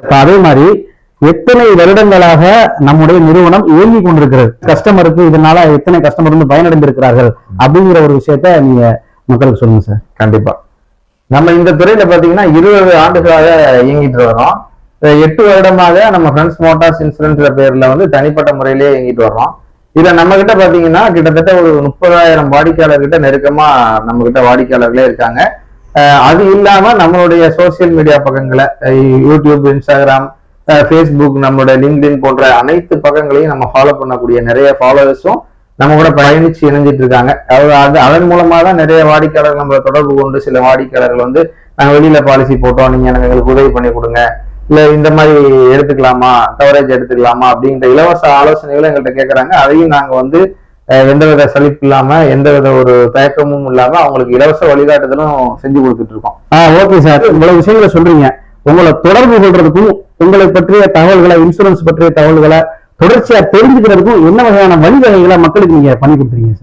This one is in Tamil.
அதே மாதிரி எத்தனை வருடங்களாக நம்முடைய நிறுவனம் இயங்கி கொண்டிருக்கிறது, கஸ்டமருக்கு இதனால எத்தனை கஸ்டமர் வந்து பயனடைந்திருக்கிறார்கள் அப்படிங்கிற ஒரு விஷயத்த நீங்க மக்களுக்கு சொல்லுங்க சார். கண்டிப்பா. நம்ம இந்த துறையில பாத்தீங்கன்னா 20 ஆண்டுகளாக இயங்கிட்டு வரோம். 8 வருடமாக நம்ம ஃப்ரெண்ட்ஸ் மோட்டார்ஸ் இன்சூரன்ஸ் பேர்ல வந்து தனிப்பட்ட முறையிலேயே இயங்கிட்டு வர்றோம். இதுல நம்ம கிட்ட பாத்தீங்கன்னா கிட்டத்தட்ட ஒரு 30,000 வாடிக்கையாளர்கிட்ட நெருக்கமா நம்ம கிட்ட வாடிக்கையாளர்களே இருக்காங்க. அது இல்லாம நம்மளுடைய சோசியல் மீடியா பக்கங்களை யூடியூப், இன்ஸ்டாகிராம், ஃபேஸ்புக், நம்மளுடைய லிங்க்டின் போன்ற அனைத்து பக்கங்களையும் நம்ம ஃபாலோ பண்ணக்கூடிய நிறைய ஃபாலோவர்ஸும் நம்ம கூட பயணிச்சு இணைஞ்சிட்டு இருக்காங்க. அதன் மூலமா தான் நிறைய வாடிக்கையாளர்கள் நம்மளை தொடர்பு கொண்டு சில வாடிக்கையாளர்கள் வந்து நாங்க வெளியில பாலிசி போட்டோம், நீங்க எங்களுக்கு உதவி பண்ணி கொடுங்க, இல்ல இந்த மாதிரி எடுத்துக்கலாமா, கவரேஜ் எடுத்துக்கலாமா அப்படின்ற இலவச ஆலோசனைகளும் எங்கள்கிட்ட கேட்கறாங்க. அதையும் நாங்க வந்து எந்தவித சலிப்பு இல்லாம எந்தவித ஒரு தயக்கமும் இல்லாம அவங்களுக்கு இலவச வழிகாட்டுதலும் செஞ்சு கொடுத்துட்டு இருக்கோம். ஓகே சார், இவ்வளவு விஷயங்களை சொல்றீங்க. உங்களை தொடர்பு கொள்றதுக்கும் உங்களை பற்றிய தகவல்களை, இன்சூரன்ஸ் பற்றிய தகவல்களை தொடர்ச்சியா தெரிஞ்சுக்கிறதுக்கும் என்ன வகையான வழிவகைகளை மக்களுக்கு நீங்க பண்ணி கொடுத்துருக்கீங்க சார்?